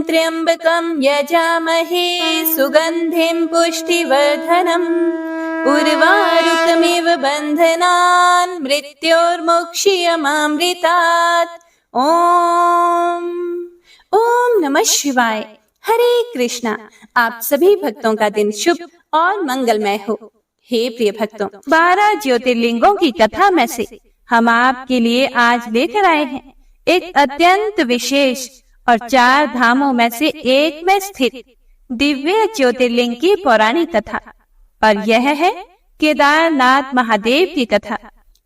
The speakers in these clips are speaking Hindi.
त्र्यंबकं यजामहे सुगंधिं पुष्टिवर्धनम् उर्वारुकमिव बन्धनान् मृत्योर्मुक्षीयमामृतात्। ओम नमः शिवाय। हरे कृष्णा। आप सभी भक्तों का दिन शुभ और मंगलमय हो। हे प्रिय भक्तों, 12 ज्योतिर्लिंगों की कथा में से हम आपके लिए आज लेकर आए हैं एक अत्यंत विशेष और 4 धामों में से एक में स्थित दिव्य ज्योतिर्लिंग की पौराणिक कथा। और यह है केदारनाथ महादेव की कथा।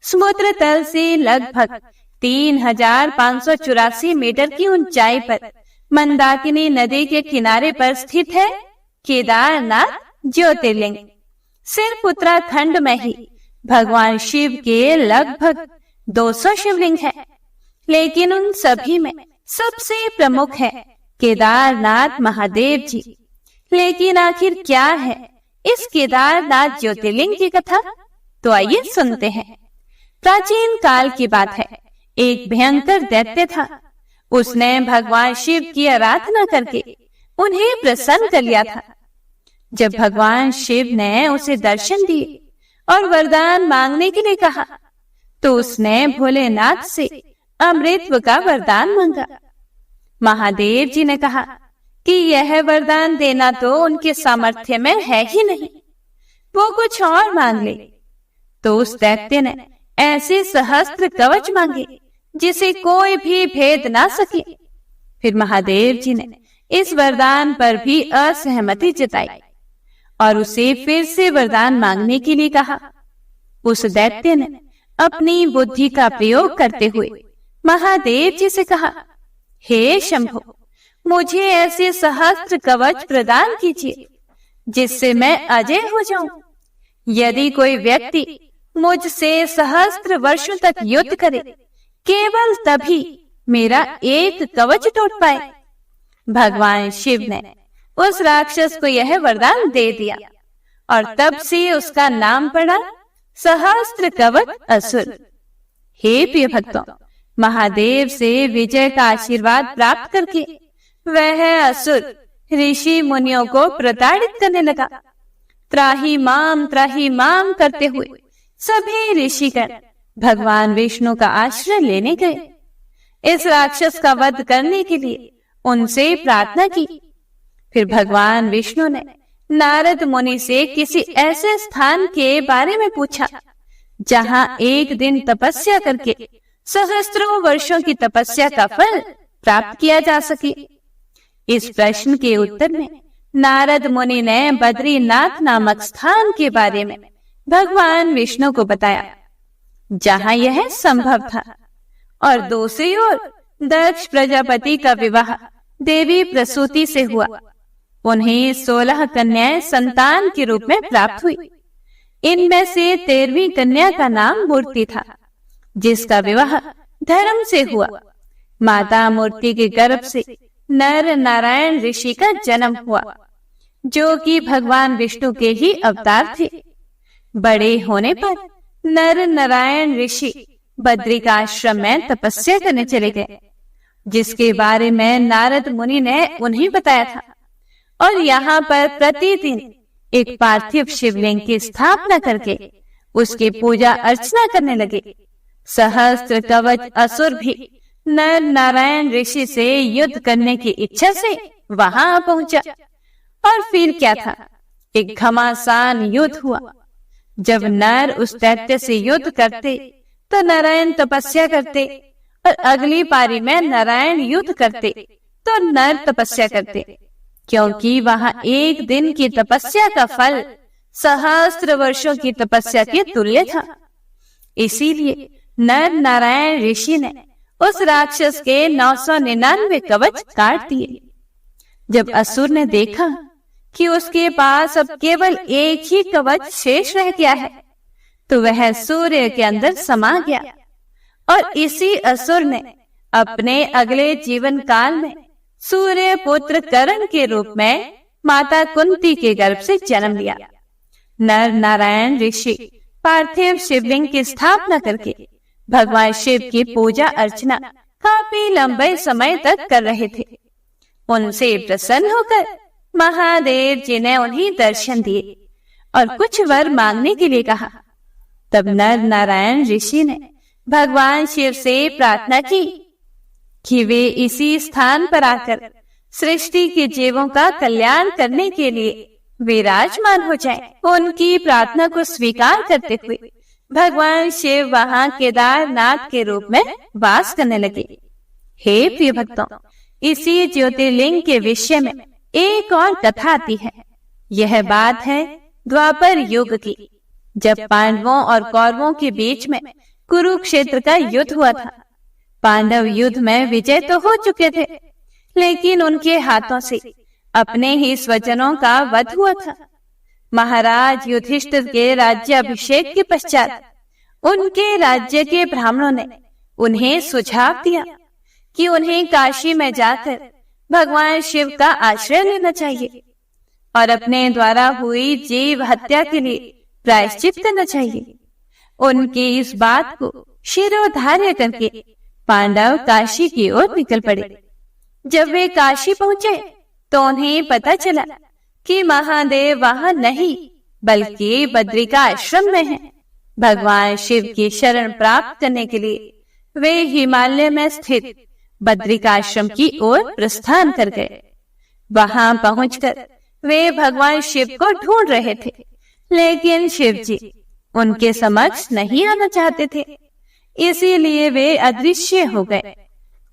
समुद्र तल से लगभग 3584 मीटर की ऊंचाई पर मंदाकिनी नदी के किनारे पर स्थित है केदारनाथ ज्योतिर्लिंग। सिर्फ उत्तराखंड में ही भगवान शिव के लगभग 200 शिवलिंग हैं, लेकिन उन सभी में सबसे प्रमुख है केदारनाथ महादेव जी। लेकिन आखिर क्या है इस केदारनाथ ज्योतिर्लिंग की कथा? तो आइए सुनते हैं। प्राचीन काल की बात है। एक भयंकर दैत्य था। उसने भगवान शिव की आराधना करके उन्हें प्रसन्न कर लिया था। जब भगवान शिव ने उसे दर्शन दिए और वरदान मांगने के लिए कहा, तो उसने भोलेनाथ से अमृतत्व का वरदान मांगा। महादेव जी ने कहा कि यह वरदान देना तो उनके सामर्थ्य में है ही नहीं, वो कुछ और मांग ले। तो उस दैत्य ने ऐसे सहस्त्र कवच मांगे जिसे कोई भी भेद ना सके। फिर महादेव जी ने इस वरदान पर भी असहमति जताई और उसे फिर से वरदान मांगने के लिए कहा। उस दैत्य ने अपनी बुद्धि का प्रयोग करते हुए महादेव जी से कहा, हे शंभो, मुझे ऐसे सहस्त्र कवच प्रदान कीजिए जिससे मैं अजय हो जाऊं। यदि कोई व्यक्ति मुझसे सहस्त्र वर्षों तक युद्ध करे, केवल तभी मेरा एक कवच टूट पाए। भगवान शिव ने उस राक्षस को यह वरदान दे दिया और तब से उसका नाम पड़ा सहस्त्र कवच असुर। हे प्रिय भक्तों, महादेव से विजय का आशीर्वाद प्राप्त करके वह असुर ऋषि मुनियों को प्रताड़ित करने लगा। त्राही माम करते हुए सभी ऋषिगण भगवान विष्णु का आश्रय लेने गए। इस राक्षस का वध करने के लिए उनसे प्रार्थना की। फिर भगवान विष्णु ने नारद मुनि से किसी ऐसे स्थान के बारे में पूछा जहां एक दिन तपस्या करके सहस्त्रों वर्षों की तपस्या का फल प्राप्त किया जा सके। इस प्रश्न के उत्तर में नारद मुनि ने बद्रीनाथ नामक स्थान के बारे में भगवान विष्णु को बताया जहां यह संभव था। और दूसरी ओर दक्ष प्रजापति का विवाह देवी प्रसूति से हुआ। उन्हें 16 कन्याएं संतान के रूप में प्राप्त हुई। इनमें से 13वीं कन्या का नाम मूर्ति था, जिसका विवाह धर्म से हुआ। माता मूर्ति के गर्भ से नर नारायण ऋषि का जन्म हुआ, जो कि भगवान विष्णु के ही अवतार थे। बड़े होने पर नर नारायण ऋषि बद्री का आश्रम में तपस्या करने चले गए, जिसके बारे में नारद मुनि ने उन्हें बताया था। और यहाँ पर प्रतिदिन एक पार्थिव शिवलिंग की स्थापना करके उसकी पूजा अर्चना करने लगे। सहस्त्र कवच असुर भी नर नारायण ऋषि से युद्ध करने की इच्छा से वहां पहुंचा। और फिर क्या था, एक घमासान युद्ध हुआ। जब नर उस दैत्य से युद्ध करते तो नारायण तपस्या करते, और अगली पारी में नारायण युद्ध करते तो नर तपस्या करते, क्योंकि वहां एक दिन की तपस्या का फल सहस्त्र वर्षों की तपस्या के तुल्य था। इसीलिए नर नारायण ऋषि ने उस राक्षस के 999 कवच काट दिए। जब असुर ने देखा कि उसके पास अब केवल एक ही कवच शेष रह गया है, तो वह सूर्य के अंदर समा गया। और इसी असुर ने अपने अगले जीवन काल में सूर्य पुत्र कर्ण के रूप में माता कुंती के गर्भ से जन्म लिया। नर नारायण ऋषि पार्थिव शिवलिंग की स्थापना करके भगवान शिव की पूजा अर्चना काफी लंबे समय तक कर रहे थे। उनसे प्रसन्न होकर महादेव जी ने उन्हें दर्शन दिए और कुछ वर मांगने के लिए कहा। तब नर नारायण ऋषि ने भगवान शिव से प्रार्थना की कि वे इसी स्थान पर आकर सृष्टि के जीवों का कल्याण करने के लिए विराजमान हो जाएं। उनकी प्रार्थना को स्वीकार करते हुए भगवान शिव वहां केदारनाथ के रूप में वास करने लगे। हे प्रिय भक्तों, इसी ज्योतिर्लिंग के विषय में एक और कथा आती है। यह बात है द्वापर युग की, जब पांडवों और कौरवों के बीच में कुरुक्षेत्र का युद्ध हुआ था। पांडव युद्ध में विजय तो हो चुके थे, लेकिन उनके हाथों से अपने ही स्वजनों का वध हुआ था। महाराज युधिष्ठिर के राज्याभिषेक के पश्चात उनके राज्य के ब्राह्मणों ने उन्हें सुझाव दिया कि उन्हें काशी में जाकर भगवान शिव का आश्रय लेना चाहिए और अपने द्वारा हुई जीव हत्या के लिए प्रायश्चित करना चाहिए। उनकी इस बात को शिरोधार्य करके पांडव काशी की ओर निकल पड़े। जब वे काशी पहुंचे तो उन्हें पता चला कि महादेव वहां नहीं बल्कि बद्रिका आश्रम में हैं। भगवान शिव की शरण प्राप्त करने के लिए वे हिमालय में स्थित बद्रिका आश्रम की ओर प्रस्थान कर गए। वहां पहुंचकर वे भगवान शिव को ढूंढ रहे थे, लेकिन शिव जी उनके समक्ष नहीं आना चाहते थे, इसीलिए वे अदृश्य हो गए।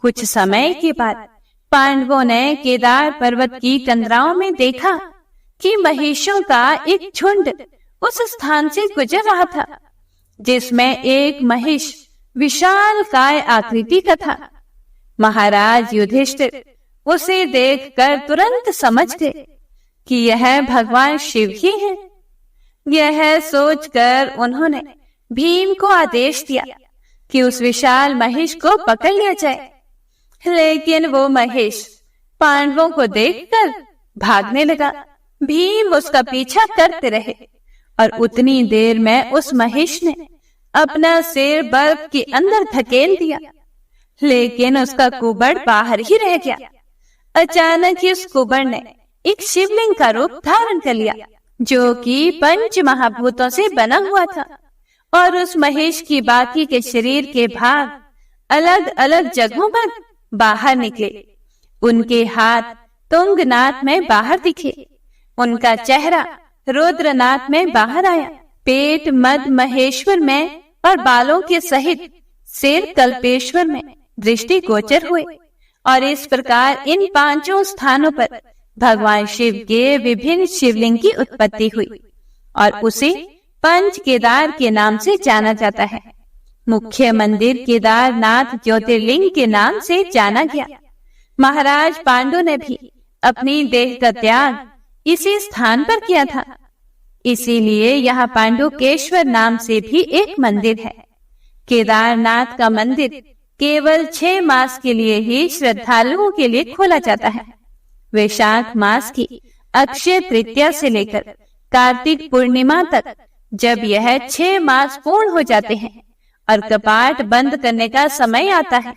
कुछ समय के बाद पांडवों ने केदार पर्वत की कंदराओं में देखा कि महिषों का एक झुंड उस स्थान से गुजर रहा था, जिसमें एक महिष विशाल काय आकृति का था। महाराज युधिष्ठिर उसे देखकर तुरंत समझ गए कि यह भगवान शिव ही है। यह सोचकर उन्होंने भीम को आदेश दिया कि उस विशाल महिष को पकड़ लिया जाए, लेकिन वो महिष पांडवों को देखकर भागने लगा। भीम उसका पीछा करते रहे और उतनी देर में उस महिष ने अपना सिर बर्फ के अंदर धकेल दिया, लेकिन उसका कुबड़ बाहर ही रह गया। अचानक ही उस कुबड़ ने एक शिवलिंग का रूप धारण कर लिया, जो कि पंच महाभूतों से बना हुआ था, और उस महिष की बाकी के शरीर के भाग अलग अलग जगहों पर बाहर निकले। उनके हाथ तुंगनाथ में बाहर दिखे, उनका चेहरा रुद्रनाथ में बाहर आया, पेट मध्य महेश्वर में और बालों के सहित सिर कल्पेश्वर में दृष्टि गोचर हुए। और इस प्रकार इन पांचों स्थानों पर भगवान शिव के विभिन्न शिवलिंग की उत्पत्ति हुई और उसे पंच केदार के नाम से जाना जाता है। मुख्य मंदिर केदारनाथ ज्योतिर्लिंग के नाम से जाना गया। महाराज पांडु ने भी अपनी देह का त्याग इसी स्थान पर किया था, इसीलिए यहाँ पांडुकेश्वर नाम से भी एक मंदिर है। केदारनाथ का मंदिर केवल 6 मास के लिए ही श्रद्धालुओं के लिए खोला जाता है। वैशाख मास की अक्षय तृतीया से लेकर कार्तिक पूर्णिमा तक, जब यह 6 मास पूर्ण हो जाते हैं और कपाट बंद करने का समय आता है,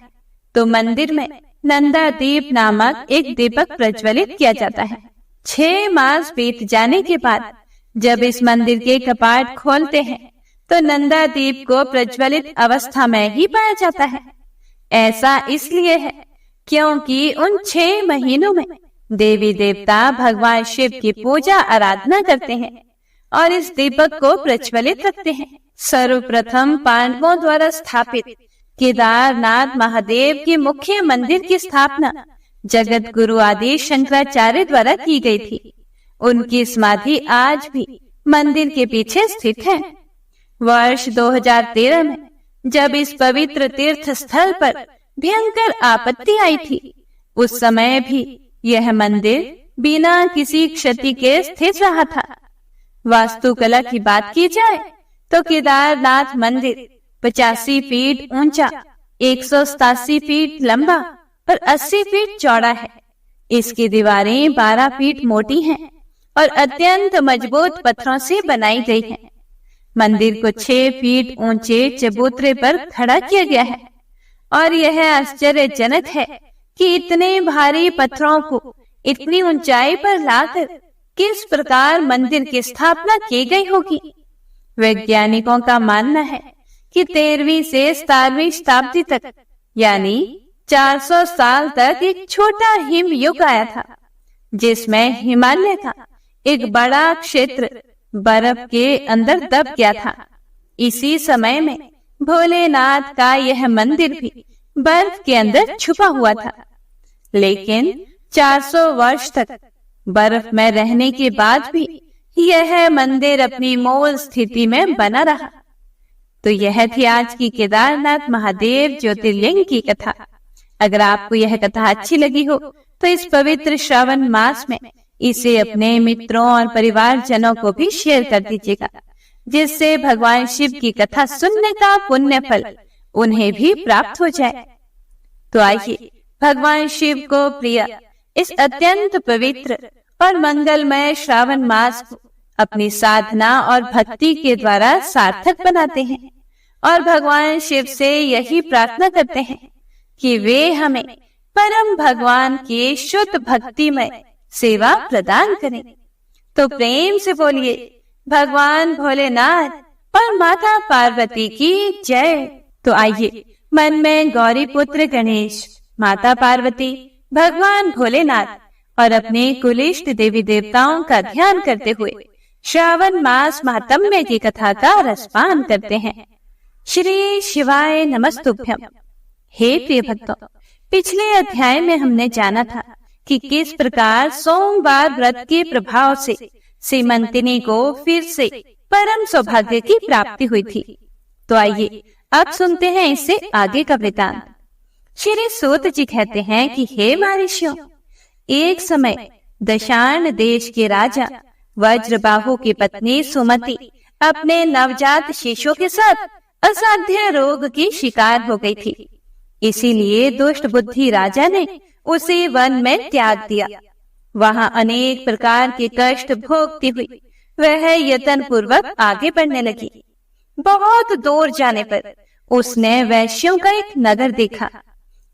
तो मंदिर में नंदा दीप नामक एक दीपक प्रज्वलित किया जाता है। 6 मास बीत जाने के बाद जब इस मंदिर के कपाट खोलते हैं, तो नंदा दीप को प्रज्वलित अवस्था में ही पाया जाता है। ऐसा इसलिए है क्योंकि उन 6 महीनों में देवी देवता भगवान शिव की पूजा आराधना करते हैं और इस दीपक को प्रज्वलित रखते हैं। सर्वप्रथम पांडवों द्वारा स्थापित केदारनाथ महादेव के मुख्य मंदिर की स्थापना जगत गुरु आदि शंकराचार्य द्वारा की गई थी। उनकी समाधि आज भी मंदिर के पीछे स्थित है। वर्ष 2013 में जब इस पवित्र तीर्थ स्थल पर भयंकर आपत्ति आई थी, उस समय भी यह मंदिर बिना किसी क्षति के स्थित रहा था। वास्तुकला की बात की जाए तो केदारनाथ मंदिर 85 फीट ऊंचा, 187 फीट लंबा और 80 फीट चौड़ा है। इसकी दीवारें 12 फीट मोटी हैं और अत्यंत मजबूत पत्थरों से बनाई गई हैं। मंदिर को 6 फीट ऊंचे चबूतरे पर खड़ा किया गया है और यह आश्चर्यजनक है कि इतने भारी पत्थरों को इतनी ऊंचाई पर लाकर किस प्रकार मंदिर की स्थापना की गई होगी। वैज्ञानिकों का मानना है कि 13वीं से 17वीं शताब्दी तक यानी 400 साल तक एक छोटा हिम युग आया था, जिसमें हिमालय का एक बड़ा क्षेत्र बर्फ के अंदर दब गया था। इसी समय में भोलेनाथ का यह मंदिर भी बर्फ के अंदर छुपा हुआ था, लेकिन 400 वर्ष तक बर्फ में रहने के बाद भी यह मंदिर अपनी मूल स्थिति में बना रहा। तो यह थी आज की केदारनाथ महादेव ज्योतिर्लिंग की कथा। अगर आपको यह कथा अच्छी लगी हो तो इस पवित्र श्रावण मास में इसे अपने मित्रों और परिवारजनों को भी शेयर कर दीजिएगा, जिससे भगवान शिव की कथा सुनने का पुण्य फल उन्हें भी प्राप्त हो जाए। तो आइए भगवान शिव को प्रिय इस अत्यंत पवित्र और मंगलमय श्रावण मास को अपनी साधना और भक्ति के द्वारा सार्थक बनाते हैं और भगवान शिव से यही प्रार्थना करते हैं कि वे हमें परम भगवान की शुद्ध भक्तिमय सेवा प्रदान करें। तो प्रेम से बोलिए भगवान भोलेनाथ और माता पार्वती की जय। तो आइए मन में गौरी पुत्र गणेश, माता पार्वती, भगवान भोलेनाथ और अपने कुलिष्ट देवी देवताओं का ध्यान करते हुए श्रावण मास महात्म्य की कथा का रसपान करते हैं। श्री शिवाय नमस्तुभ्यम। हे प्रिय भक्तों, पिछले अध्याय में हमने जाना था कि किस प्रकार सोमवार व्रत के प्रभाव से सीमंतिनी को फिर से परम सौभाग्य की प्राप्ति हुई थी। तो आइए अब सुनते हैं इससे आगे का वृतांत। श्री सूत जी कहते हैं कि हे महर्षियों, एक समय दशार्ण देश के राजा वज्रबाहु की पत्नी सुमति अपने नवजात शिशु के साथ असाध्य रोग की शिकार हो गई थी। इसीलिए दुष्ट बुद्धि राजा ने उसे वन में त्याग दिया। वहां अनेक प्रकार के कष्ट भोगती हुई वह यत्न पूर्वक आगे बढ़ने लगी। बहुत दूर जाने पर उसने वैश्यों का एक नगर देखा,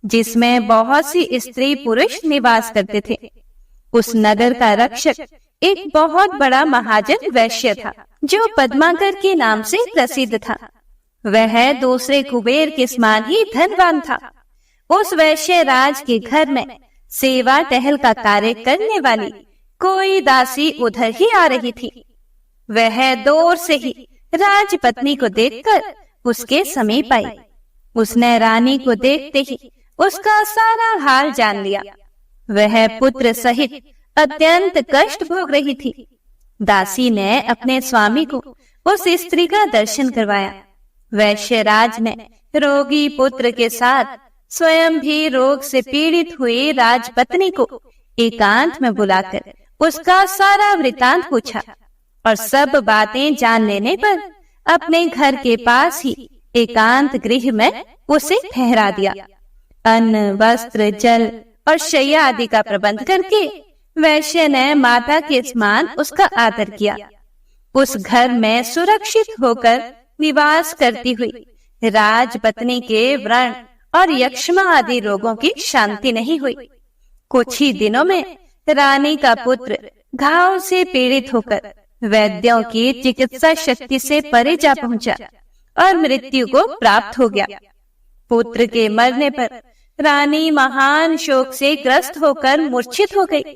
जिसमें बहुत सी स्त्री पुरुष निवास करते थे। उस नगर का रक्षक एक बहुत बड़ा महाजन वैश्य था, जो पद्माकर के नाम से प्रसिद्ध था। वह दूसरे कुबेर के समान ही धनवान था। उस वैश्य राज के घर में सेवा टहल का कार्य करने वाली कोई दासी उधर ही आ रही थी। वह दूर से ही राजपत्नी को देखकर उसके समीप आई। उसने रानी को देखते ही उसका सारा हाल जान लिया। वह पुत्र सहित अत्यंत कष्ट भोग रही थी। दासी ने अपने स्वामी को उस स्त्री का दर्शन करवाया। वैश्यराज ने रोगी पुत्र के साथ स्वयं भी रोग से पीड़ित हुई राजपत्नी को एकांत में बुलाकर उसका सारा वृतांत पूछा और सब बातें जान लेने पर अपने घर के पास ही एकांत गृह में उसे ठहरा दिया। अन्न, वस्त्र, जल और शैया आदि का प्रबंध करके वैश्य ने माता के समान उसका आदर किया। उस घर में सुरक्षित होकर निवास करती हुई राजपत्नी के व्रण और यक्ष्मा आदि रोगों की शांति नहीं हुई। कुछ ही दिनों में रानी का पुत्र घाव से पीड़ित होकर वैद्यों की चिकित्सा शक्ति से परे जा पहुंचा और मृत्यु को प्राप्त हो गया। पुत्र के मरने पर रानी महान शोक से ग्रस्त होकर मूर्छित हो गई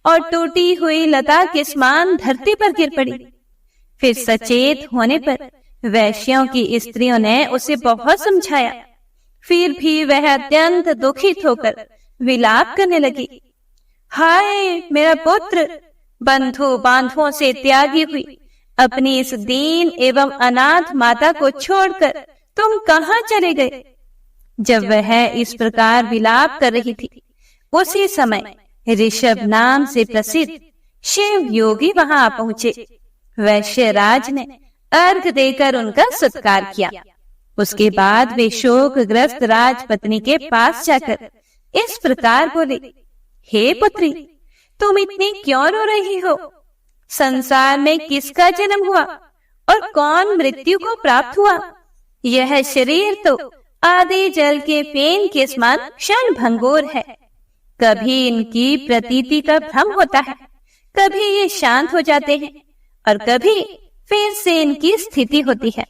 और टूटी हुई लता के समान धरती पर गिर पड़ी। फिर सचेत होने पर वैश्यों की स्त्रियों ने उसे बहुत समझाया, फिर भी वह अत्यंत दुखित होकर विलाप करने लगी। हाय मेरा पुत्र, बंधु बांधुओं से त्यागी हुई अपनी इस दीन एवं अनाथ माता को छोड़कर तुम कहाँ चले गए? जब वह इस प्रकार विलाप कर रही थी, उसी समय ऋषभ नाम से प्रसिद्ध शिव योगी वहां आ पहुंचे। वैश्यराज ने अर्घ देकर उनका सत्कार किया। उसके बाद वे शोकग्रस्त राजपत्नी के पास जाकर इस प्रकार बोले, हे पुत्री, तुम इतनी क्यों रो रही हो? संसार में किसका जन्म हुआ और कौन मृत्यु को प्राप्त हुआ? यह शरीर तो आदि जल के फेन के समान क्षण भंगुर है। कभी इनकी प्रतीति का भ्रम होता है, कभी ये शांत हो जाते हैं और कभी फिर से इनकी स्थिति होती है।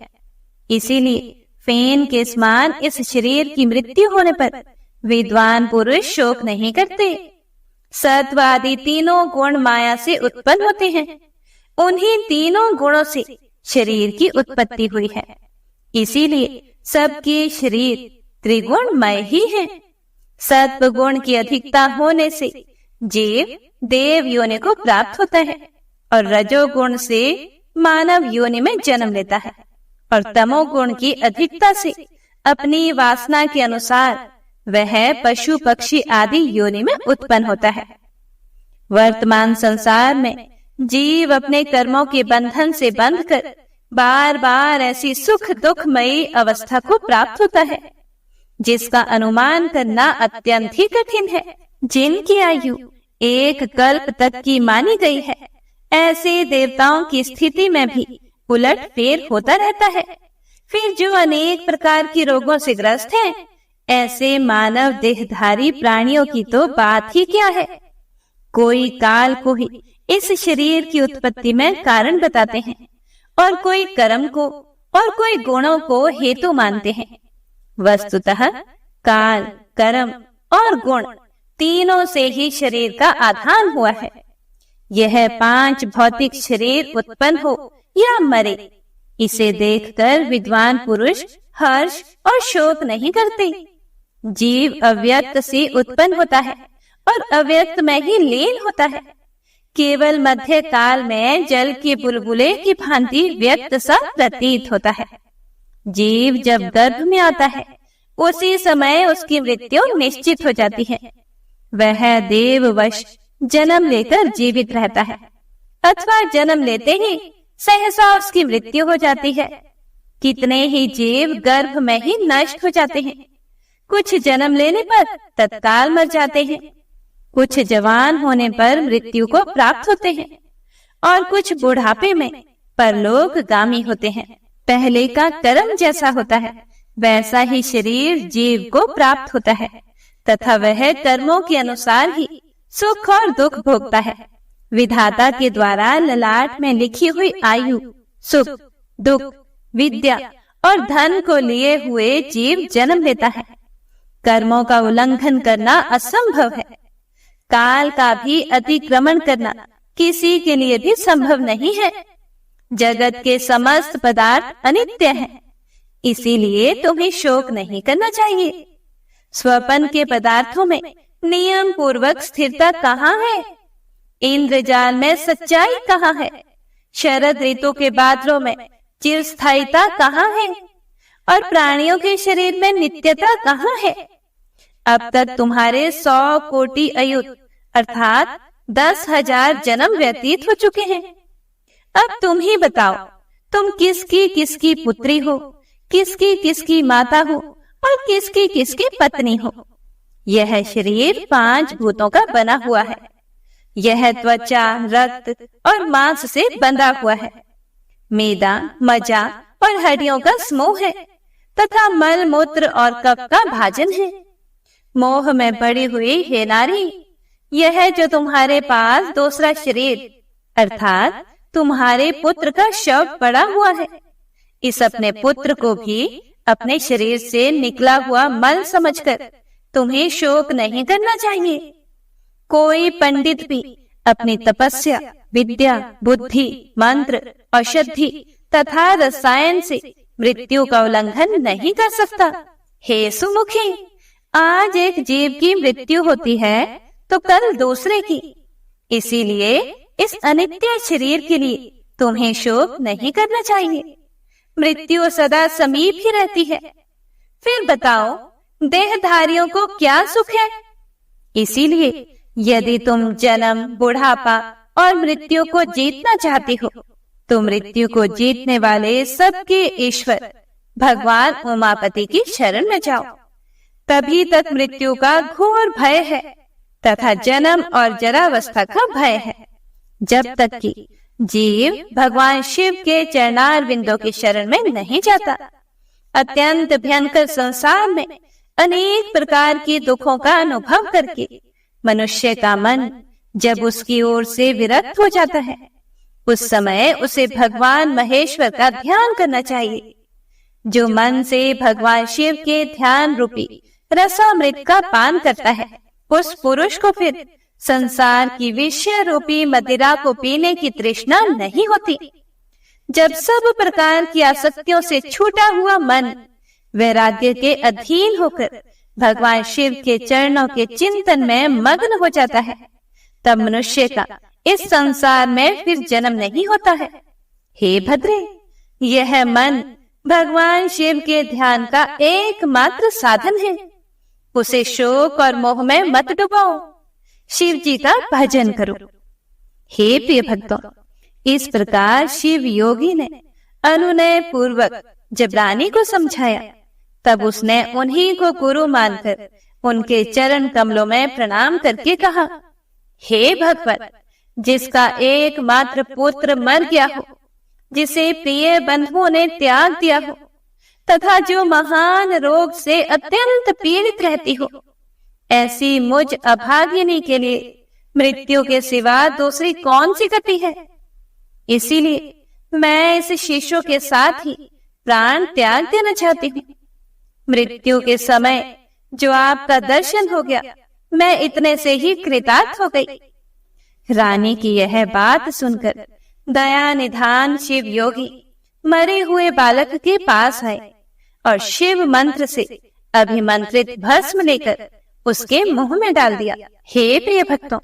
इसीलिए फेन के समान इस शरीर की मृत्यु होने पर विद्वान पुरुष शोक नहीं करते। सत्व आदि तीनों गुण माया से उत्पन्न होते हैं। उन्हीं तीनों गुणों से शरीर की उत्पत्ति हुई है। इसीलिए सबके शरीर त्रिगुणमय ही है। सत्व गुण की अधिकता होने से जीव देव योनि को प्राप्त होता है और रजोगुण से मानव योनि में जन्म लेता है और तमोगुण की अधिकता से अपनी वासना के अनुसार वह पशु पक्षी आदि योनि में उत्पन्न होता है। वर्तमान संसार में जीव अपने कर्मों के बंधन से बंधकर बार बार ऐसी सुख दुखमयी अवस्था को प्राप्त होता है जिसका अनुमान करना अत्यंत ही कठिन है। जिनकी आयु एक कल्प तक की मानी गई है, ऐसे देवताओं की स्थिति में भी उलट फेर होता रहता है। फिर जो अनेक प्रकार के रोगों से ग्रस्त हैं, ऐसे मानव देहधारी प्राणियों की तो बात ही क्या है। कोई काल को ही इस शरीर की उत्पत्ति में कारण बताते हैं और कोई कर्म को और कोई गुणों को हेतु मानते हैं। वस्तुतः काल, कर्म और गुण तीनों से ही शरीर का आधान हुआ है। यह 5 भौतिक शरीर उत्पन्न हो या मरे, इसे देखकर विद्वान पुरुष हर्ष और शोक नहीं करते। जीव अव्यक्त से उत्पन्न होता है और अव्यक्त में ही लीन होता है। केवल मध्य काल में जल के बुलबुले की भांति व्यक्त सा प्रतीत होता है। जीव जब गर्भ में आता है, उसी समय उसकी मृत्यु निश्चित हो जाती है। वह देववश जन्म लेकर जीवित रहता है अथवा जन्म लेते ही सहसा उसकी मृत्यु हो जाती है। कितने ही जीव गर्भ में ही नष्ट हो जाते हैं। कुछ जन्म लेने पर तत्काल मर जाते हैं, कुछ जवान होने पर मृत्यु को प्राप्त होते हैं और कुछ बुढ़ापे में परलोकगामी होते हैं। पहले का कर्म जैसा होता है, वैसा ही शरीर जीव को प्राप्त होता है तथा वह कर्मों के अनुसार ही सुख और दुख भोगता है। विधाता के द्वारा ललाट में लिखी हुई आयु, सुख, दुख, विद्या और धन को लिए हुए जीव जन्म लेता है। कर्मों का उल्लंघन करना असंभव है। काल का भी अतिक्रमण करना किसी के लिए भी संभव नहीं है। जगत के समस्त पदार्थ अनित्य हैं, इसीलिए तुम्हें शोक नहीं करना चाहिए। स्वपन के पदार्थों में नियम पूर्वक स्थिरता कहाँ है? इंद्रजाल में सच्चाई कहाँ है? शरद ऋतु के बादलों में चिरस्थायिता कहाँ है? और प्राणियों के शरीर में नित्यता कहाँ है? अब तक तुम्हारे 100 कोटि अयुत अर्थात 10,000 जन्म व्यतीत हो चुके हैं। अब तुम ही बताओ, तुम किसकी किसकी पुत्री हो, किसकी किसकी माता हो और किसकी किसकी पत्नी हो। यह शरीर 5 भूतों का बना हुआ है। यह त्वचा, रक्त और मांस से बंधा हुआ है। मेदा, मज्जा और हड्डियों का समूह है तथा मल मूत्र और कफ का भाजन है। मोह में पड़ी हुई हे नारी, यह जो तुम्हारे पास दूसरा शरीर अर्थात तुम्हारे पुत्र का शव पड़ा हुआ है, इस अपने पुत्र को भी अपने शरीर से निकला हुआ मल समझकर तुम्हें शोक नहीं करना चाहिए। कोई पंडित भी अपनी तपस्या, विद्या, बुद्धि, मंत्र, औषधि तथा रसायन से मृत्यु का उल्लंघन नहीं कर सकता। हे सुमुखी, आज एक जीव की मृत्यु होती है तो कल दूसरे की। इसीलिए इस अनित्य शरीर के लिए तुम्हें शोक नहीं करना चाहिए। मृत्यु सदा समीप ही रहती है। फिर बताओ, देहधारियों को क्या सुख है? इसीलिए यदि तुम जन्म, बुढ़ापा और मृत्यु को जीतना चाहती हो, तो मृत्यु को जीतने वाले सबके ईश्वर भगवान उमापति की शरण में जाओ। तभी तक मृत्यु का घोर भय है तथा जन्म और जरावस्था का भय है, जब तक कि जीव भगवान शिव के चरणार बिंदों की शरण में नहीं जाता। अत्यंत भयंकर संसार में अनेक प्रकार के दुखों का अनुभव करके मनुष्य का मन जब उसकी ओर से विरक्त हो जाता है, उस समय उसे भगवान महेश्वर का ध्यान करना चाहिए। जो मन से भगवान शिव के ध्यान रूपी रसामृत का पान करता है, उस पुरुष को फिर संसार की विषय रूपी मदिरा को पीने की तृष्णा नहीं होती। जब सब प्रकार की आसक्तियों से छूटा हुआ मन वैराग्य के अधीन होकर भगवान शिव के चरणों के चिंतन में मग्न हो जाता है, तब मनुष्य का इस संसार में फिर जन्म नहीं होता है। हे भद्रे, यह मन भगवान शिव के ध्यान का एकमात्र साधन है। उसे शोक और मोह में मत डुबाओ, शिव जी का भजन करो। हे प्रिय भक्तों, इस प्रकार शिव योगी ने अनुनय पूर्वक जब रानी को समझाया, तब उसने उन्हीं को गुरु मानकर उनके चरण कमलों में प्रणाम करके कहा, हे भगवत, जिसका एकमात्र पुत्र मर गया हो, जिसे प्रिय बंधुओं ने त्याग दिया हो, तथा जो महान रोग से अत्यंत पीड़ित रहती हो, ऐसी मुझ अभागिनी के लिए मृत्यु के सिवा दूसरी कौन सी गति है। इसीलिए मैं इस शिशु के साथ ही प्राण त्याग देना चाहती हूँ। मृत्यु के समय जो आपका दर्शन हो गया, मैं इतने से ही कृतार्थ हो गई। रानी की यह बात सुनकर दया निधान शिव योगी मरे हुए बालक के पास आए और शिव मंत्र से अभिमंत्रित भस्म लेकर उसके मुंह में डाल दिया। हे प्रिय भक्तों,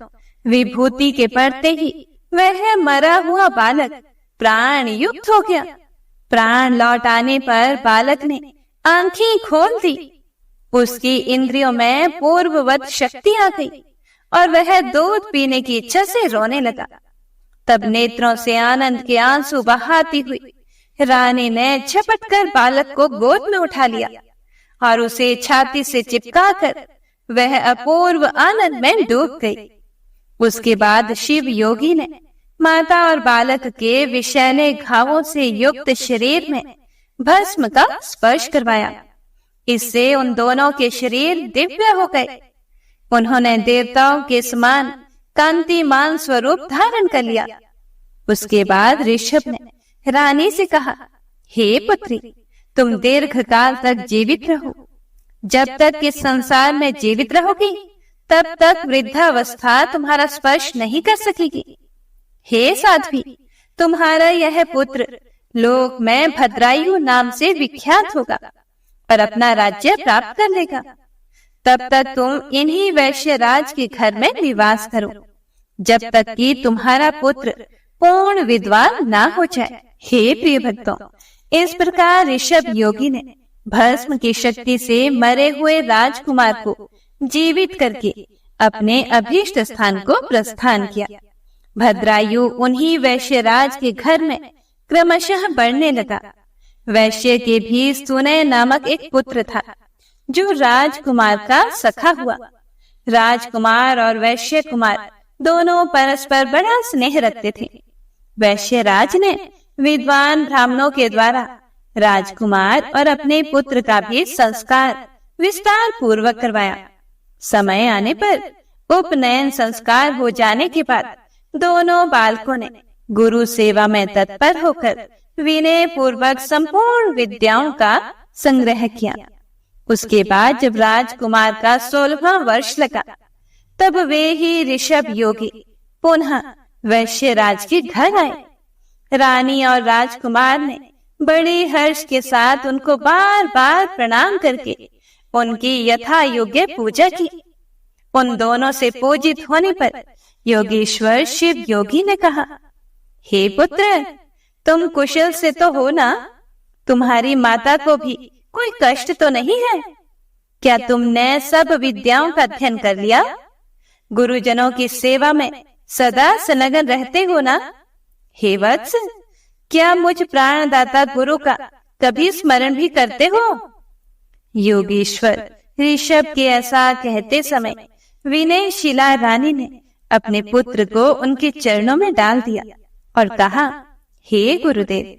विभूति के पड़ते ही वह मरा हुआ बालक प्राण युक्त हो गया। प्राण लौट आने पर बालक ने आंखें खोल दी। उसकी इंद्रियों में पूर्ववत शक्ति आ गई और वह दूध पीने की इच्छा से रोने लगा। तब नेत्रों से आनंद के आंसू बहाती हुई रानी ने झपट कर बालक को गोद में उठा लिया और उसे छाती से चिपकाकर वह अपूर्व आनंद में डूब गई। उसके बाद शिव योगी ने माता और बालक के विषैले घावों से युक्त शरीर में भस्म का स्पर्श करवाया। इससे उन दोनों के शरीर दिव्य हो गए। उन्होंने देवताओं के समान कांतिमान स्वरूप धारण कर लिया। उसके बाद ऋषभ ने रानी से कहा, हे पुत्री, तुम दीर्घ काल तक जीवित रहो। जब तक इस संसार में जीवित रहोगी, तब तक वृद्धावस्था तुम्हारा स्पर्श नहीं कर सकेगी। हे साध्वी, तुम्हारा यह पुत्र लोक में भद्रायु नाम से विख्यात होगा और अपना राज्य प्राप्त कर लेगा। तब तक तुम इन्हीं वैश्य राज के घर में निवास करो, जब तक कि तुम्हारा पुत्र पूर्ण विद्वान ना हो जाए। हे प्रिय भक्तों, इस प्रकार ऋषभ योगी ने भस्म की शक्ति से मरे हुए राजकुमार को जीवित करके अपने अभीष्ट स्थान को प्रस्थान किया। भद्रायु उन्हीं वैश्य राज के घर में क्रमशः बढ़ने लगा। वैश्य के भी सुनय नामक एक पुत्र था, जो राजकुमार का सखा हुआ। राजकुमार और वैश्य कुमार दोनों परस्पर बड़ा स्नेह रखते थे। वैश्य राज ने विद्वान ब्राह्मणों के द्वारा राजकुमार और अपने पुत्र का भी संस्कार विस्तार पूर्वक करवाया। समय आने पर उपनयन संस्कार हो जाने के बाद दोनों बालकों ने गुरु सेवा में तत्पर होकर विनय पूर्वक संपूर्ण विद्याओं का संग्रह किया। उसके बाद जब राजकुमार का 16वां वर्ष लगा, तब वे ही ऋषभ योगी पुनः वैश्य राज के घर आए। रानी और राजकुमार ने बड़े हर्ष के साथ उनको बार बार प्रणाम करके उनकी यथा योग्य पूजा की। उन दोनों से पूजित होने पर योगेश्वर शिव योगी ने कहा, हे पुत्र, तुम कुशल से तो हो ना? तुम्हारी माता को भी कोई कष्ट तो नहीं है? क्या तुमने सब विद्याओं का अध्ययन कर लिया? गुरुजनों की सेवा में सदा संलग्न रहते हो ना? हे वत्स, क्या मुझ प्राणदाता गुरु का कभी स्मरण भी करते हो? योगेश्वर ऋषभ के ऐसा कहते समय विनयशीला रानी ने अपने पुत्र को उनके चरणों में डाल दिया और कहा, हे गुरुदेव,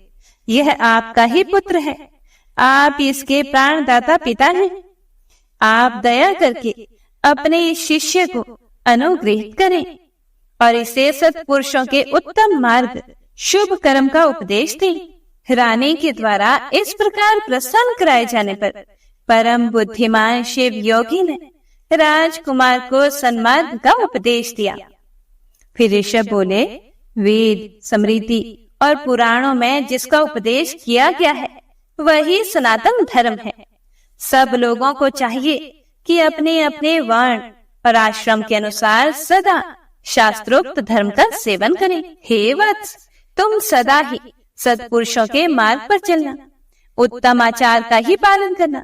यह आपका ही पुत्र है। आप इसके प्राणदाता पिता हैं। आप दया करके अपने इस शिष्य को अनुग्रहित करें और इसे सत्पुरुषों के उत्तम मार्ग शुभ कर्म का उपदेश दें। रानी के द्वारा इस प्रकार प्रसन्न कराए जाने पर परम बुद्धिमान शिव योगी ने राजकुमार को सन्मार्ग का उपदेश दिया। फिर ऋषभ बोले, वेद, स्मृति और पुराणों में जिसका उपदेश किया गया है वही सनातन धर्म है। सब लोगों को चाहिए कि अपने अपने वर्ण और आश्रम के अनुसार सदा शास्त्रोक्त धर्म का सेवन करें। हे वत्स, तुम सदा ही सत्पुरुषों के मार्ग पर चलना, उत्तम आचार का ही पालन करना,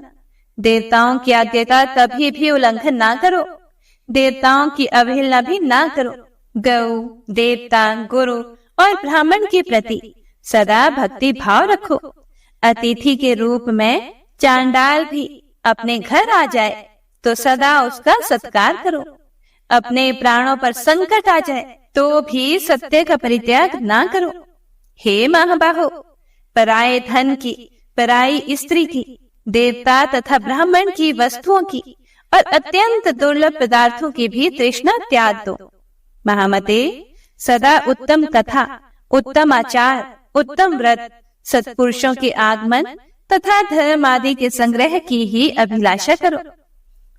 देवताओं की आज्ञा का कभी भी उल्लंघन ना करो, देवताओं की अवहेलना भी ना करो, गौ, देवता, गुरु और ब्राह्मण के प्रति सदा भक्ति भाव रखो। अतिथि के रूप में चांडाल भी अपने घर आ जाए तो सदा उसका सत्कार करो। अपने प्राणों पर संकट आ जाए तो भी सत्य का परित्याग ना करो। हे महाबाहो, पराये धन की, पराई स्त्री की, देवता तथा ब्राह्मण की वस्तुओं की और अत्यंत दुर्लभ पदार्थों की भी तृष्णा त्याग दो। महामते, सदा उत्तम कथा, उत्तम आचार, उत्तम व्रत, सत्पुरुषों के आगमन तथा धर्म आदि के संग्रह की ही अभिलाषा करो।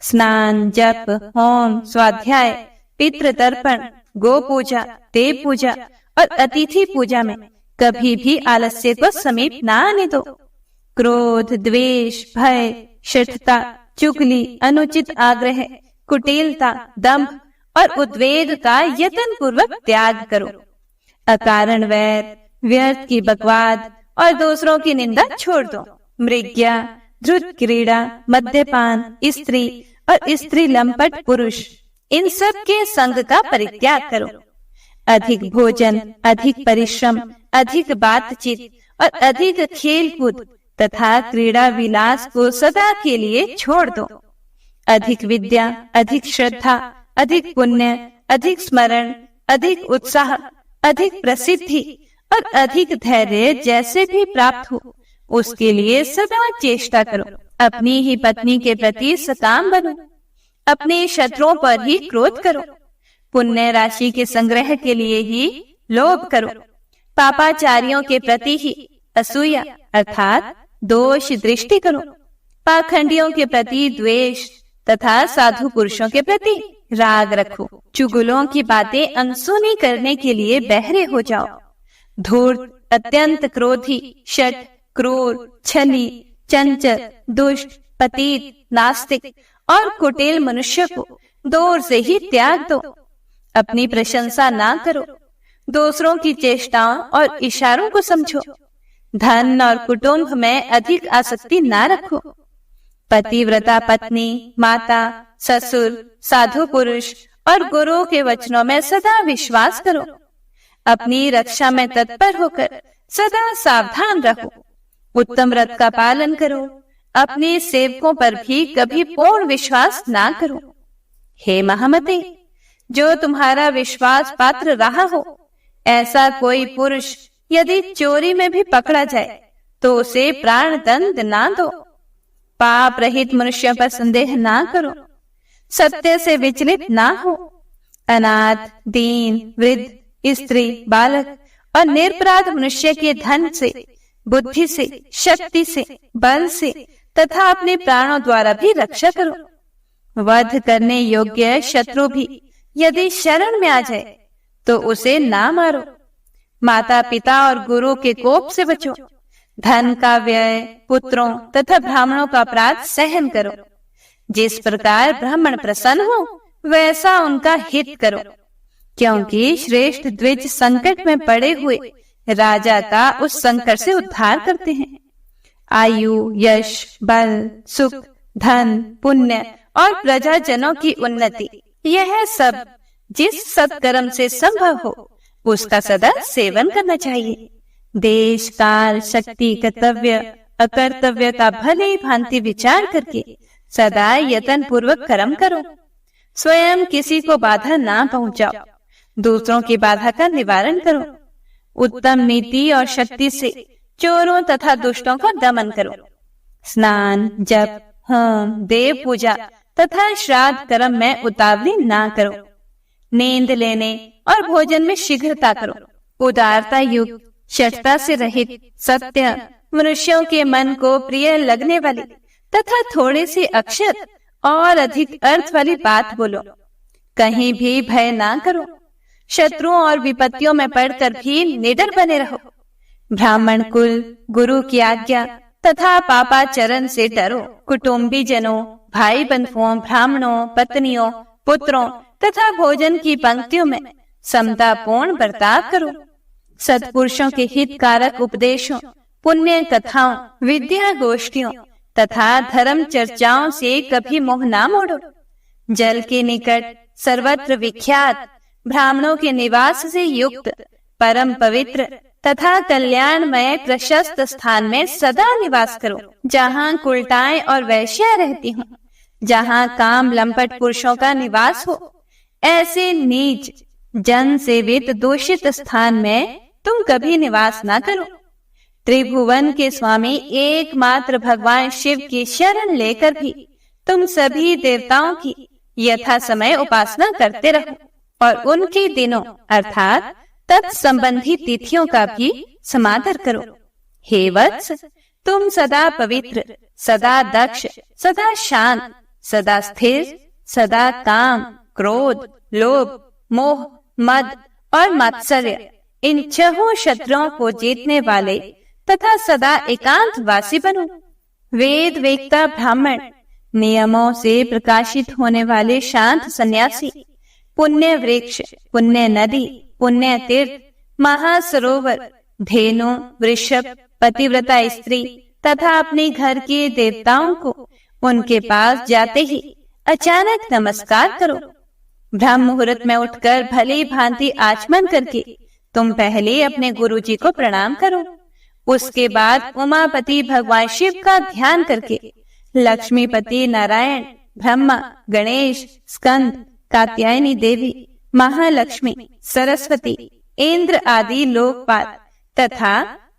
स्नान, जप, होम, स्वाध्याय, पितृ तर्पण, गो पूजा, देव पूजा और अतिथि पूजा में कभी भी आलस्य को समीप न आने दो। क्रोध, द्वेष, भय, शठता, चुगली, अनुचित आग्रह, कुटिलता, दंभ और उद्वेग का यत्न पूर्वक त्याग करो। अकारण वैर, व्यर्थ की बकवाद और दूसरों की निंदा छोड़ दो। मृग्या, धृत क्रीड़ा, मद्यपान, स्त्री और स्त्री लंपट पुरुष, इन सब के संग का परित्याग करो। अधिक भोजन, अधिक परिश्रम, अधिक बातचीत और अधिक खेल कूद तथा क्रीड़ा विलास को सदा के लिए छोड़ दो। अधिक विद्या, अधिक श्रद्धा, अधिक पुण्य, अधिक स्मरण, अधिक उत्साह, अधिक प्रसिद्धि और अधिक धैर्य जैसे भी प्राप्त हो उसके लिए सदा चेष्टा करो। अपनी ही पत्नी के प्रति सकाम बनो, अपने शत्रुओं पर ही क्रोध करो, पुण्य राशि के संग्रह के लिए ही लोभ करो, पापाचारियों के प्रति ही असूया अर्थात दोष दृष्टि करो, पाखंडियों के प्रति द्वेष तथा साधु पुरुषों के प्रति राग रखो। चुगलों की बातें अनसुनी करने के लिए बहरे हो जाओ। धूर्त, अत्यंत क्रोधी, शठ, क्रूर, छली, चंचल, दुष्ट, पतित, नास्तिक और कुटिल मनुष्य को दूर से ही त्याग दो। अपनी प्रशंसा ना करो, दूसरों की चेष्टाओं और इशारों को समझो। धन और कुटुंब में अधिक आसक्ति ना रखो। पतिव्रता पत्नी, माता, ससुर, साधु पुरुष और गुरु के वचनों में सदा विश्वास करो। अपनी रक्षा में तत्पर होकर सदा सावधान रहो। उत्तम व्रत का पालन करो। अपने सेवकों पर भी कभी पूर्ण विश्वास ना करो। हे महामते, जो तुम्हारा विश्वास पात्र रहा हो ऐसा कोई पुरुष यदि चोरी में भी पकड़ा जाए तो उसे प्राण दंड ना दो। पाप रहित मनुष्य पर संदेह ना करो। सत्य से विचलित ना हो। अनाथ, दीन, वृद्ध, स्त्री, बालक और निरपराध मनुष्य के धन से, बुद्धि से, शक्ति से, बल से तथा अपने प्राणों द्वारा भी रक्षा करो। वध करने योग्य शत्रु भी यदि शरण में आ जाए तो उसे ना मारो। माता पिता और गुरु के कोप से बचो। धन का व्यय, पुत्रों तथा ब्राह्मणों का अपराध सहन करो। जिस प्रकार ब्राह्मण प्रसन्न हो वैसा उनका हित करो, क्योंकि श्रेष्ठ द्विज संकट में पड़े हुए राजा का उस संकट से उद्धार करते हैं। आयु, यश, बल, सुख, धन, पुण्य और प्रजाजनों की उन्नति, यह सब जिस सत्कर्म से संभव हो उसका सदा सेवन करना चाहिए। देश, काल, शक्ति, कर्तव्य, अकर्तव्य का भले भांति विचार करके सदा यत्न पूर्वक कर्म करो। स्वयं किसी को बाधा ना पहुंचाओ। दूसरों की बाधा का निवारण करो। उत्तम नीति और शक्ति से चोरों तथा दुष्टों का दमन करो। स्नान, जप, होम, देव पूजा तथा श्राद्ध कर्म में उतावली ना करो। नींद लेने और भोजन में शीघ्रता करो। उदारता युक्त, शठता से रहित, सत्य, मनुष्यों के मन को प्रिय लगने वाली तथा थोड़े से अक्षर और अधिक अर्थ वाली बात बोलो। कहीं भी भय ना करो। शत्रुओं और विपत्तियों में पड़कर भी निडर बने रहो। ब्राह्मण कुल, गुरु की आज्ञा तथा पापाचरण से डरो। कुटुंबी जनों, भाई बंधुओं, ब्राह्मणों, पत्नियों, पुत्रों तथा भोजन की पंक्तियों में समतापूर्ण बर्ताव करो। सत्पुरुषों के हितकारक उपदेशों, पुण्य कथाओं, विद्या गोष्ठियों तथा धर्म चर्चाओं से कभी मुंह ना मोड़ो। जल के निकट, सर्वत्र विख्यात, ब्राह्मणों के निवास से युक्त, परम पवित्र तथा कल्याणमय प्रशस्त स्थान में सदा निवास करो, जहाँ कुलटाएं और वैश्या रहती हों, जहाँ काम लंपट पुरुषों का निवास हो। ऐसे नीच, जन सेवित, दूषित स्थान में तुम कभी निवास ना करो। त्रिभुवन के स्वामी एकमात्र भगवान शिव की शरण लेकर भी तुम सभी देवताओं की यथा समय उपासना करते रहो और उनके दिनों अर्थात तत्संबंधी तिथियों का भी समादर करो। हे वत्स, तुम सदा पवित्र, सदा दक्ष, सदा शांत, सदा स्थिर, सदा काम, क्रोध, लोभ, मोह, मद और मात्सर्य, इन छहों शत्रुओं को जीतने वाले तथा सदा एकांतवासी बनो। वेद वेत्ता ब्राह्मण, नियमों से प्रकाशित होने वाले शांत सन्यासी, पुण्य वृक्ष, पुण्य नदी, पुण्य तीर्थ, महासरोवर, धेनु, वृषभ, पतिव्रता स्त्री तथा अपने घर के देवताओं को उनके पास जाते ही अचानक नमस्कार करो। ब्रह्म मुहूर्त में उठकर भली भांति आचमन करके तुम पहले अपने गुरुजी को प्रणाम करो। उसके बाद उमापति भगवान शिव का ध्यान करके लक्ष्मीपति नारायण, ब्रह्मा, गणेश, स्कंद, कात्यायनी देवी, महालक्ष्मी, सरस्वती, इंद्र आदि लोकपाल तथा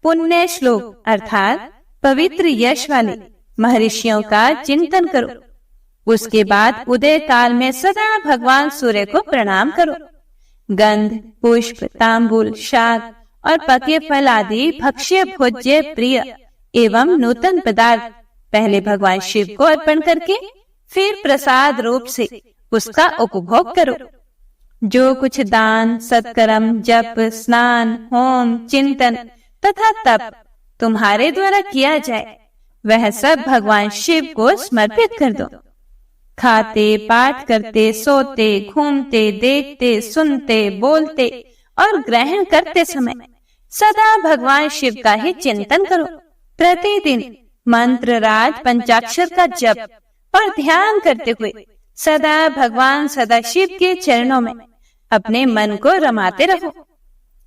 पुण्य श्लोक अर्थात पवित्र यश वाले महर्षियों का चिंतन करो। उसके बाद उदय काल में सदा भगवान सूर्य को प्रणाम करो। गंध, पुष्प, तांबूल, शाक और पके फल आदि भक्ष्य भोज्य प्रिय एवं नूतन पदार्थ पहले भगवान शिव को अर्पण करके फिर प्रसाद रूप से उसका उपभोग करो। जो कुछ दान, सत्कर्म, जप, स्नान, होम, चिंतन तथा तप तुम्हारे द्वारा किया जाए वह सब भगवान शिव को समर्पित कर दो। खाते, पाठ करते, सोते, घूमते, देखते, सुनते, बोलते और ग्रहण करते समय सदा भगवान शिव का ही चिंतन करो। प्रतिदिन मंत्र राज पंचाक्षर का जप और ध्यान करते हुए सदा भगवान सदाशिव के चरणों में अपने मन को रमाते रहो।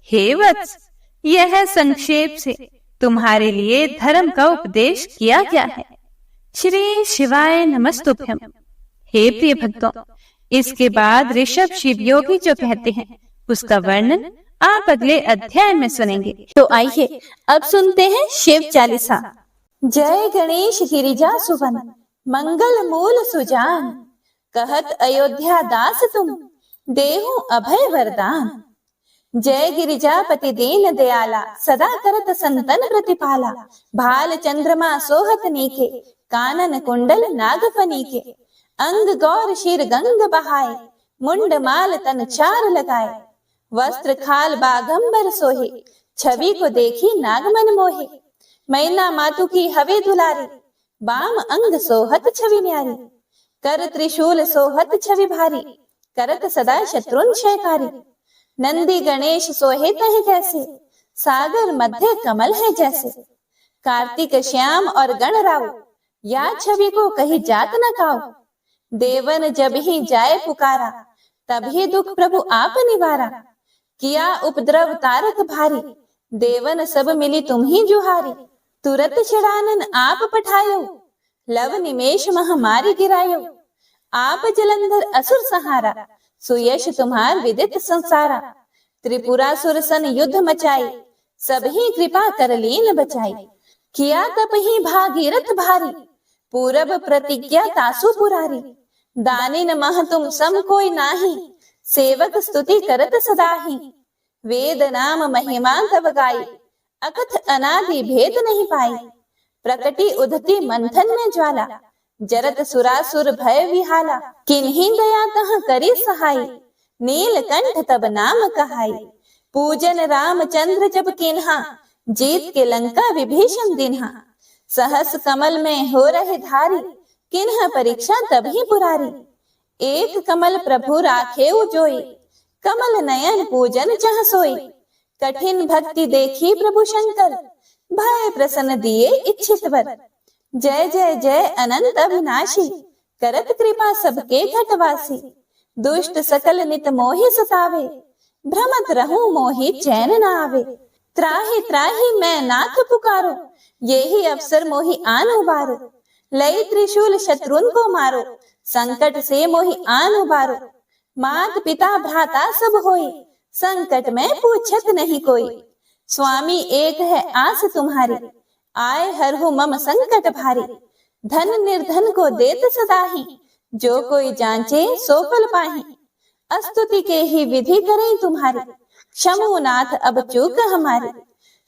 हे वत्स, यह संक्षेप से तुम्हारे लिए धर्म का उपदेश किया गया है। श्री शिवाय नमस्तुभ्यम। हे प्रिय भक्तों, इसके बाद ऋषभ शिव योगी जो कहते हैं उसका वर्णन आप अगले अध्याय में सुनेंगे। तो आइए अब सुनते हैं शिव चालीसा। जय गणेश गिरिजा सुवन, मंगल मूल सुजान, कहत अयोध्या दास तुम, देहु अभय वरदान। जय गिरिजापति दीन दयाला, सदा करत संतन प्रतिपाला। भाल चंद्रमा सोहत नीके, कानन कुंडल नागफनी के। अंग गौर शीर गंग बहाए, मुंड माल तन चार लगाए। वस्त्र खाल बागंबर सोहे, छवि को देखी नागमन मोहे। मैना मातु की हवे दुलारी, बाम अंग सोहत छवि न्यारी। कर त्रिशूल सोहत छवि भारी, करत सदा शत्रुन क्षयकारी। नंदी गणेश सोहे तह जैसे, सागर मध्य कमल है जैसे। कार्तिक श्याम और गण राव, या छवि को कही जात न काओ। देवन जब ही जाए पुकारा, तभी दुख प्रभु आप निवारा। किया उपद्रव तारक भारी, देवन सब मिली तुम ही जुहारी। तुरत छड़ानन आप पठायो, लव निमेष महामारी गिरायो। आप जलंधर असुर सहारा, सुयश तुम्हार विदित संसारा। त्रिपुरासुर सन युद्ध मचाई, सब ही कृपा कर लीन बचाई। किया तप ही भागीरथ भारी, पूरब प्रतिज्ञा तासु पुरारी। दानिन मह तुम सम कोई नाही, सेवक स्तुति करत सदाही। वेद नाम महिमा तब गाई, अकथ अनादि भेद नहीं पाई। प्रकटी उधती मंथन में ज्वाला, जरत सुरासुर भय विहाला। किन्हीं दया तह करी सहाय, नीलकंठ तब नाम कहाई। पूजन रामचंद्र जब किन्हा, जीत के लंका विभीषण दिन्हा। सहस कमल में हो रहे धारी, किन्ह परीक्षा तभी पुरारी। एक कमल प्रभु राखे जोई, कमल नयन पूजन चह सोई। कठिन भक्ति देखी प्रभु शंकर, भय प्रसन्न दिए इच्छित वर। जय जय जय अनंत अविनाशी, करत कृपा सबके घटवासी। दुष्ट सकल नित मोहि सतावे, भ्रमत रहूं मोहि चैन न आवे। त्राहि त्राहि मैं नाथ पुकारो, यही अवसर मोहि आन उबारो। लई त्रिशूल शत्रुन को मारो, संकट से मोहि आन उबारो। मात पिता भ्राता सब होई, संकट में पूछत नहीं कोई। स्वामी एक है आस तुम्हारी, आए हरहु मम संकट भारी। धन निर्धन को देत सदाही, जो कोई जांचे सो फल पाही। स्तुति के ही विधि करें तुम्हारी, क्षमु नाथ अब चूक हमारी।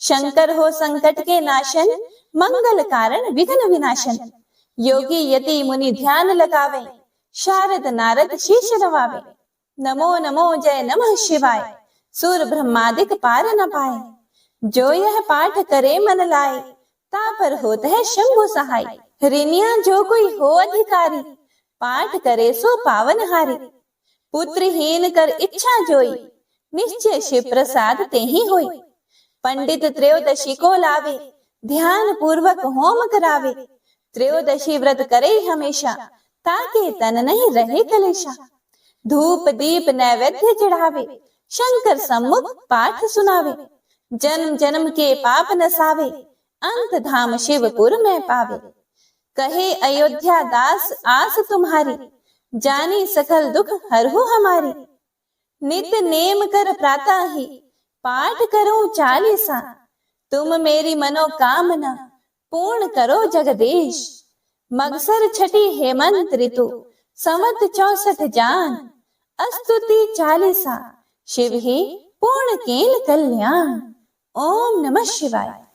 शंकर हो संकट के नाशन, मंगल कारण विघ्न विनाशन। योगी यति मुनि ध्यान लगावे, शारद नारद शीश नवावे। नमो नमो जय नमः शिवाय, सूर ब्रह्मादिक पार न पाए। जो यह पाठ करे मन लाए, ता पर होत है शंभु सहाय। ऋणिया जो कोई हो अधिकारी, पाठ करे सो पावन हारी। पुत्रहीन कर इच्छा जोई, निश्चय शिव प्रसाद ते ही होई। पंडित त्रयोदशी को लावे, ध्यान पूर्वक होम करावे। त्रयोदशी व्रत करे हमेशा, ताके तन नहीं रहे कलेशा। धूप दीप नैवेद्य चढ़ावे, शंकर सम्मुख पाठ सुनावे। जन्म जन्म के पाप नसावे, अंत धाम शिवपुर में पावे। कहे अयोध्या दास आस तुम्हारी, जानी सकल दुख हरहु हमारी। नित नेम कर प्रातः ही, पाठ करो चालीसा। तुम मेरी मनोकामना, पूर्ण करो जगदीश। मगसर छठी हेमंत ऋतु, संवत 64 जान। स्तुति चालीसा, शिव ही पूर्ण कील कल्याण। ओम नमः शिवाय।